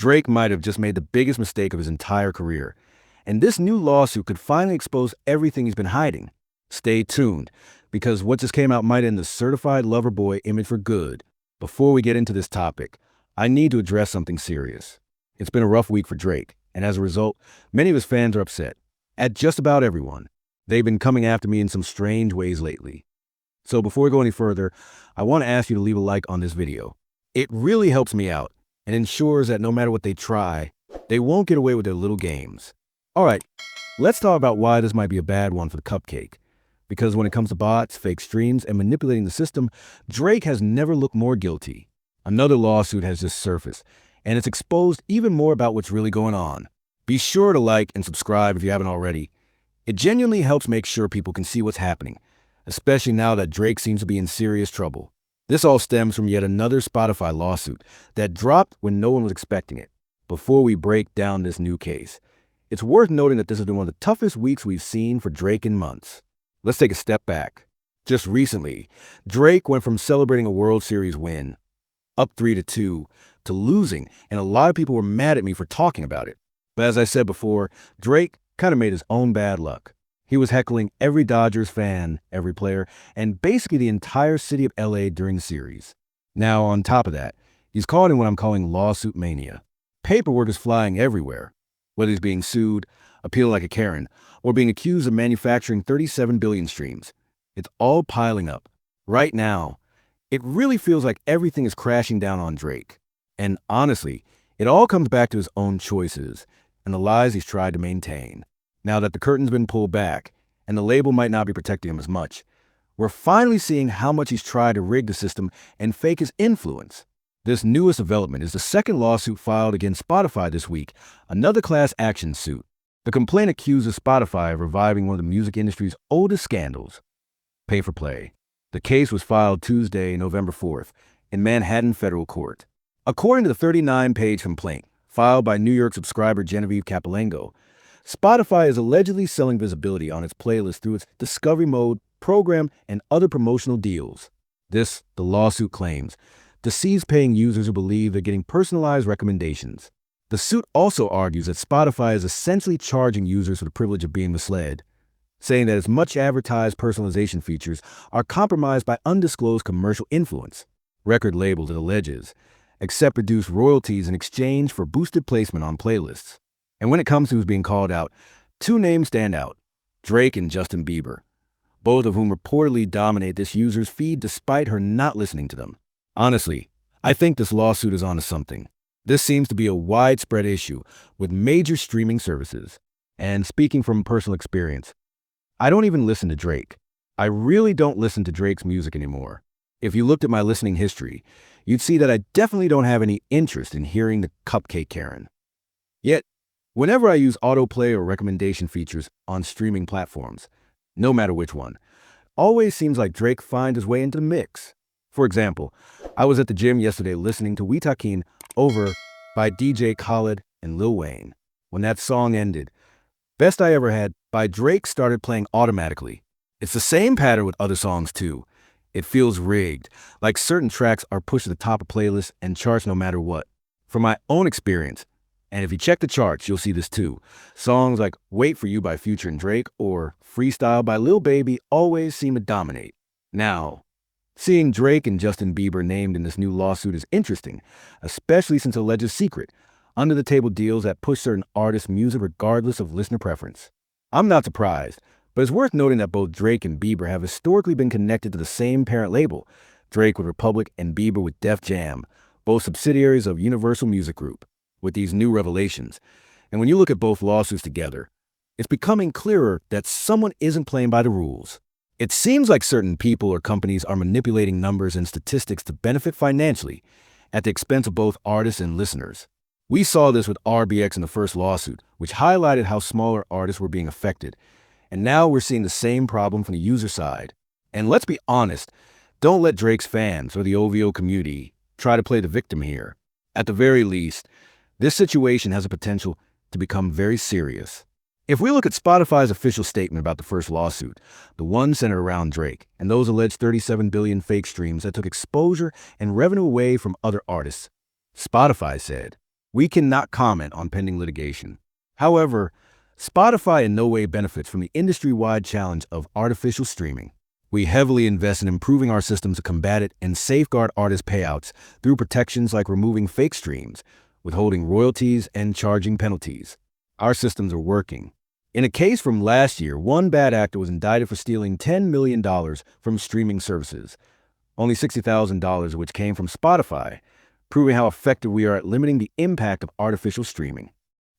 Drake might have just made the biggest mistake of his entire career, and this new lawsuit could finally expose everything he's been hiding. Stay tuned, because what just came out might end the certified lover boy image for good. Before we get into this topic, I need to address something serious. It's been a rough week for Drake, and as a result, many of his fans are upset. At just about everyone. They've been coming after me in some strange ways lately. So before we go any further, I want to ask you to leave a like on this video. It really helps me out and ensures that no matter what they try, they won't get away with their little games. All right, let's talk about why this might be a bad one for the cupcake. Because when it comes to bots, fake streams, and manipulating the system, Drake has never looked more guilty. Another lawsuit has just surfaced, and it's exposed even more about what's really going on. Be sure to like and subscribe if you haven't already. It genuinely helps make sure people can see what's happening, especially now that Drake seems to be in serious trouble. This all stems from yet another Spotify lawsuit that dropped when no one was expecting it. Before we break down this new case, it's worth noting that this has been one of the toughest weeks we've seen for Drake in months. Let's take a step back. Just recently, Drake went from celebrating a World Series win, up 3-2, to losing, and a lot of people were mad at me for talking about it. But as I said before, Drake kind of made his own bad luck. He was heckling every Dodgers fan, every player, and basically the entire city of LA during the series. Now, on top of that, he's caught in what I'm calling lawsuit mania. Paperwork is flying everywhere, whether he's being sued, appealing like a Karen, or being accused of manufacturing 37 billion streams. It's all piling up. Right now, it really feels like everything is crashing down on Drake. And honestly, it all comes back to his own choices and the lies he's tried to maintain. Now that the curtain's been pulled back, and the label might not be protecting him as much, we're finally seeing how much he's tried to rig the system and fake his influence. This newest development is the second lawsuit filed against Spotify this week, another class action suit. The complaint accuses Spotify of reviving one of the music industry's oldest scandals, pay for play. The case was filed Tuesday, November 4th, in Manhattan Federal Court. According to the 39-page complaint, filed by New York subscriber Genevieve Capolango, Spotify is allegedly selling visibility on its playlist through its Discovery Mode program and other promotional deals. This, the lawsuit claims, deceives paying users who believe they're getting personalized recommendations. The suit also argues that Spotify is essentially charging users for the privilege of being misled, saying that its much advertised personalization features are compromised by undisclosed commercial influence. Record labels, it alleges, accept reduced royalties in exchange for boosted placement on playlists. And when it comes to who's being called out, two names stand out, Drake and Justin Bieber, both of whom reportedly dominate this user's feed despite her not listening to them. Honestly, I think this lawsuit is onto something. This seems to be a widespread issue with major streaming services. And speaking from personal experience, I don't even listen to Drake. I really don't listen to Drake's music anymore. If you looked at my listening history, you'd see that I definitely don't have any interest in hearing the cupcake Karen. Yet, whenever I use autoplay or recommendation features on streaming platforms, no matter which one, always seems like Drake finds his way into the mix. For example, I was at the gym yesterday listening to We Talkin' Over by DJ Khaled and Lil Wayne. When that song ended, Best I Ever Had by Drake started playing automatically. It's the same pattern with other songs too. It feels rigged, like certain tracks are pushed to the top of playlists and charts no matter what. From my own experience, and if you check the charts, you'll see this too. Songs like Wait For You by Future and Drake or Freestyle by Lil Baby always seem to dominate. Now, seeing Drake and Justin Bieber named in this new lawsuit is interesting, especially since it alleges secret, under-the-table deals that push certain artists' music regardless of listener preference. I'm not surprised, but it's worth noting that both Drake and Bieber have historically been connected to the same parent label, Drake with Republic and Bieber with Def Jam, both subsidiaries of Universal Music Group. With these new revelations, and when you look at both lawsuits together, it's becoming clearer that someone isn't playing by the rules. It seems like certain people or companies are manipulating numbers and statistics to benefit financially at the expense of both artists and listeners. We saw this with RBX in the first lawsuit, which highlighted how smaller artists were being affected. And now we're seeing the same problem from the user side. And let's be honest, don't let Drake's fans or the OVO community try to play the victim here. At the very least, this situation has a potential to become very serious. If we look at Spotify's official statement about the first lawsuit, the one centered around Drake and those alleged 37 billion fake streams that took exposure and revenue away from other artists, Spotify said, We cannot comment on pending litigation. However, Spotify in no way benefits from the industry-wide challenge of artificial streaming. We heavily invest in improving our systems to combat it and safeguard artist payouts through protections like removing fake streams, withholding royalties, and charging penalties. Our systems are working. In a case from last year, one bad actor was indicted for stealing $10 million from streaming services, only $60,000 of which came from Spotify, proving how effective we are at limiting the impact of artificial streaming.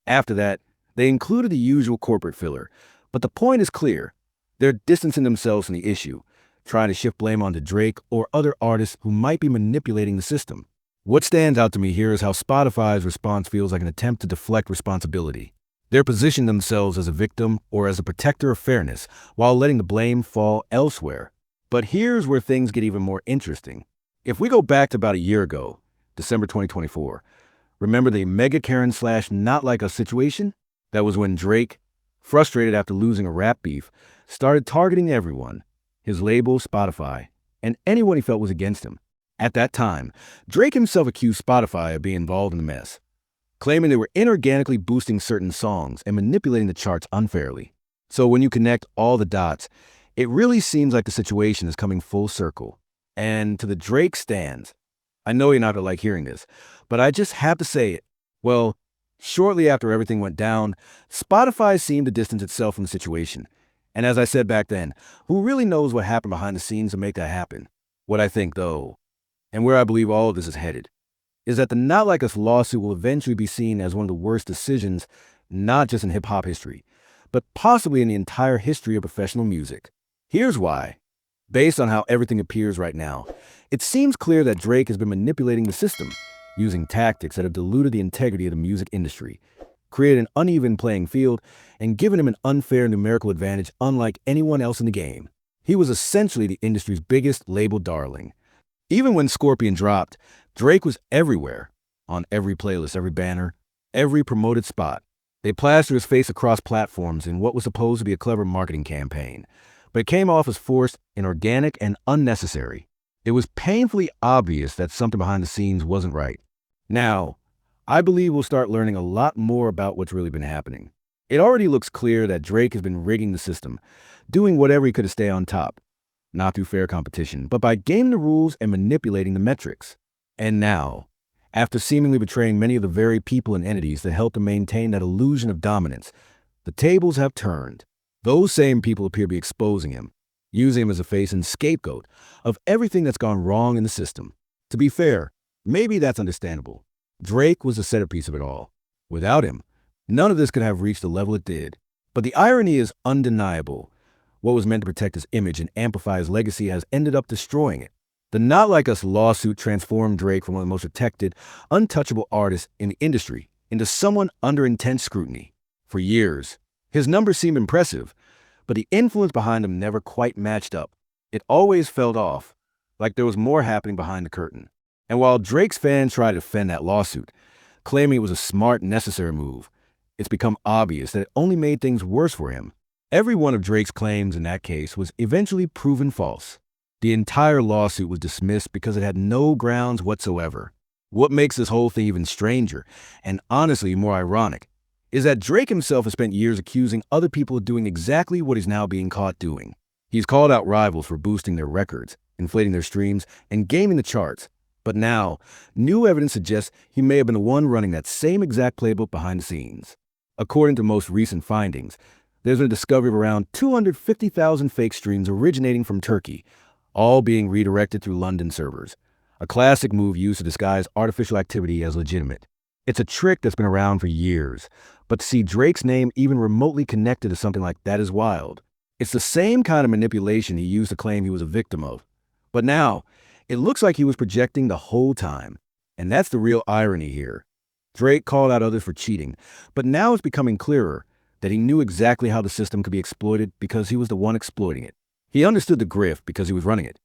After that, they included the usual corporate filler, but the point is clear. They're distancing themselves from the issue, trying to shift blame onto Drake or other artists who might be manipulating the system. What stands out to me here is how Spotify's response feels like an attempt to deflect responsibility. They're positioning themselves as a victim or as a protector of fairness while letting the blame fall elsewhere. But here's where things get even more interesting. If we go back to about a year ago, December 2024, remember the Mega Karen / Not Like Us situation? That was when Drake, frustrated after losing a rap beef, started targeting everyone, his label, Spotify, and anyone he felt was against him. At that time, Drake himself accused Spotify of being involved in the mess, claiming they were inorganically boosting certain songs and manipulating the charts unfairly. So when you connect all the dots, it really seems like the situation is coming full circle. And to the Drake stans, I know you're not gonna like hearing this, but I just have to say it. Well, shortly after everything went down, Spotify seemed to distance itself from the situation. And as I said back then, who really knows what happened behind the scenes to make that happen? What I think, though, and where I believe all of this is headed, is that the Not Like Us lawsuit will eventually be seen as one of the worst decisions, not just in hip-hop history, but possibly in the entire history of professional music. Here's why. Based on how everything appears right now, it seems clear that Drake has been manipulating the system, using tactics that have diluted the integrity of the music industry, created an uneven playing field, and given him an unfair numerical advantage unlike anyone else in the game. He was essentially the industry's biggest label darling. Even when Scorpion dropped, Drake was everywhere, on every playlist, every banner, every promoted spot. They plastered his face across platforms in what was supposed to be a clever marketing campaign, but it came off as forced, inorganic, and unnecessary. It was painfully obvious that something behind the scenes wasn't right. Now, I believe we'll start learning a lot more about what's really been happening. It already looks clear that Drake has been rigging the system, doing whatever he could to stay on top, not through fair competition, but by gaming the rules and manipulating the metrics. And now, after seemingly betraying many of the very people and entities that helped to maintain that illusion of dominance, the tables have turned. Those same people appear to be exposing him, using him as a face and scapegoat of everything that's gone wrong in the system. To be fair, maybe that's understandable. Drake was the centerpiece of it all. Without him, none of this could have reached the level it did. But the irony is undeniable. What was meant to protect his image and amplify his legacy has ended up destroying it. The Not Like Us lawsuit transformed Drake from one of the most protected, untouchable artists in the industry into someone under intense scrutiny. For years, his numbers seemed impressive, but the influence behind him never quite matched up. It always felt off, like there was more happening behind the curtain. And while Drake's fans try to defend that lawsuit, claiming it was a smart, necessary move, it's become obvious that it only made things worse for him. Every one of Drake's claims in that case was eventually proven false. The entire lawsuit was dismissed because it had no grounds whatsoever. What makes this whole thing even stranger, and honestly more ironic, is that Drake himself has spent years accusing other people of doing exactly what he's now being caught doing. He's called out rivals for boosting their records, inflating their streams, and gaming the charts. But now, new evidence suggests he may have been the one running that same exact playbook behind the scenes. According to most recent findings, there's been a discovery of around 250,000 fake streams originating from Turkey, all being redirected through London servers. A classic move used to disguise artificial activity as legitimate. It's a trick that's been around for years, but to see Drake's name even remotely connected to something like that is wild. It's the same kind of manipulation he used to claim he was a victim of. But now, it looks like he was projecting the whole time. And that's the real irony here. Drake called out others for cheating, but now it's becoming clearer that he knew exactly how the system could be exploited because he was the one exploiting it. He understood the grift because he was running it.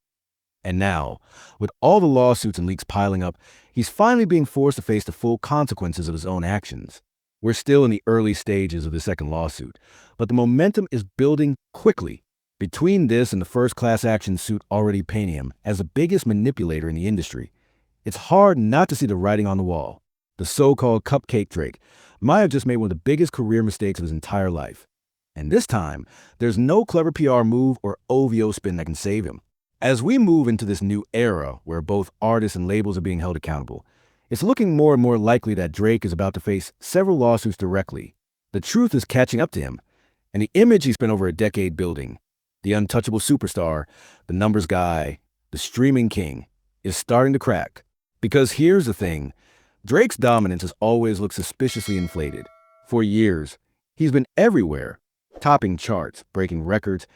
And now, with all the lawsuits and leaks piling up, he's finally being forced to face the full consequences of his own actions. We're still in the early stages of the second lawsuit, but the momentum is building quickly. Between this and the first class action suit already painting him as the biggest manipulator in the industry, it's hard not to see the writing on the wall. the so-called cupcake Drake, might have just made one of the biggest career mistakes of his entire life. And this time, there's no clever PR move or OVO spin that can save him. As we move into this new era where both artists and labels are being held accountable, it's looking more and more likely that Drake is about to face several lawsuits directly. The truth is catching up to him, and the image he spent over a decade building, the untouchable superstar, the numbers guy, the streaming king, is starting to crack. Because here's the thing, Drake's dominance has always looked suspiciously inflated. For years, he's been everywhere, topping charts, breaking records,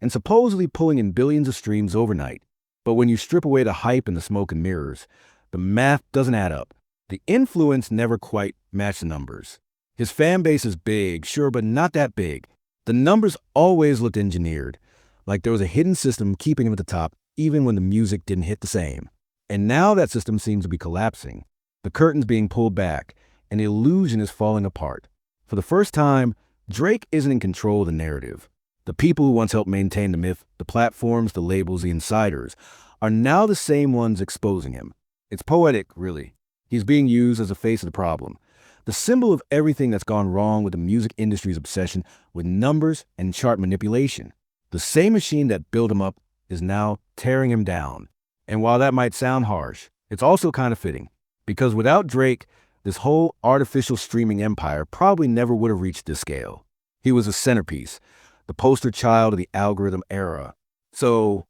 and supposedly pulling in billions of streams overnight. But when you strip away the hype and the smoke and mirrors, the math doesn't add up. The influence never quite matched the numbers. His fan base is big, sure, but not that big. The numbers always looked engineered, like there was a hidden system keeping him at the top, even when the music didn't hit the same. And now that system seems to be collapsing. The curtain's being pulled back, and the illusion is falling apart. For the first time, Drake isn't in control of the narrative. The people who once helped maintain the myth, the platforms, the labels, the insiders, are now the same ones exposing him. It's poetic, really. He's being used as the face of the problem, the symbol of everything that's gone wrong with the music industry's obsession with numbers and chart manipulation. The same machine that built him up is now tearing him down. And while that might sound harsh, it's also kind of fitting, because without Drake, this whole artificial streaming empire probably never would have reached this scale. He was a centerpiece, the poster child of the algorithm era. So,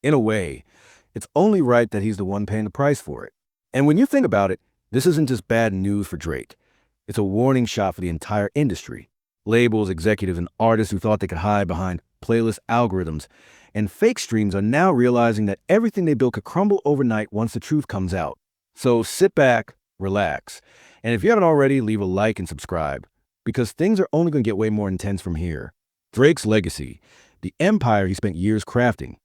in a way, it's only right that he's the one paying the price for it. And when you think about it, this isn't just bad news for Drake. It's a warning shot for the entire industry. Labels, executives, and artists who thought they could hide behind playlist algorithms and fake streams are now realizing that everything they built could crumble overnight once the truth comes out. So sit back, relax, and if you haven't already, leave a like and subscribe, because things are only going to get way more intense from here. Drake's legacy, the empire he spent years crafting,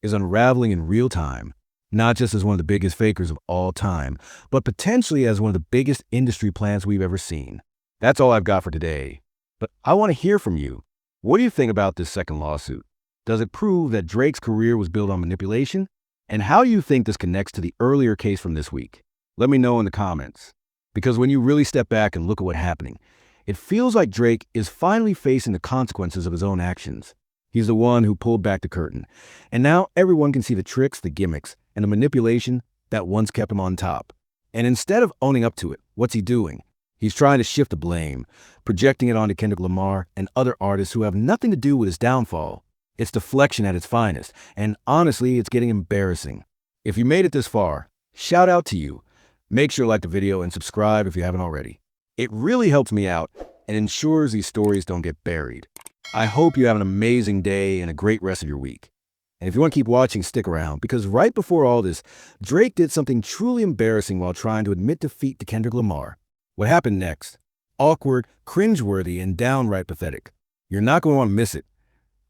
is unraveling in real time, not just as one of the biggest fakers of all time, but potentially as one of the biggest industry plants we've ever seen. That's all I've got for today. But I want to hear from you. What do you think about this second lawsuit? Does it prove that Drake's career was built on manipulation? And how do you think this connects to the earlier case from this week? Let me know in the comments. Because when you really step back and look at what's happening, it feels like Drake is finally facing the consequences of his own actions. He's the one who pulled back the curtain. And now everyone can see the tricks, the gimmicks, and the manipulation that once kept him on top. And instead of owning up to it, what's he doing? He's trying to shift the blame, projecting it onto Kendrick Lamar and other artists who have nothing to do with his downfall. It's deflection at its finest, and honestly, it's getting embarrassing. If you made it this far, shout out to you. Make sure to like the video and subscribe if you haven't already. It really helps me out and ensures these stories don't get buried. I hope you have an amazing day and a great rest of your week. And if you want to keep watching, stick around, because right before all this, Drake did something truly embarrassing while trying to admit defeat to Kendrick Lamar. What happened next? Awkward, cringeworthy, and downright pathetic. You're not going to want to miss it.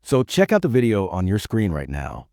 So check out the video on your screen right now.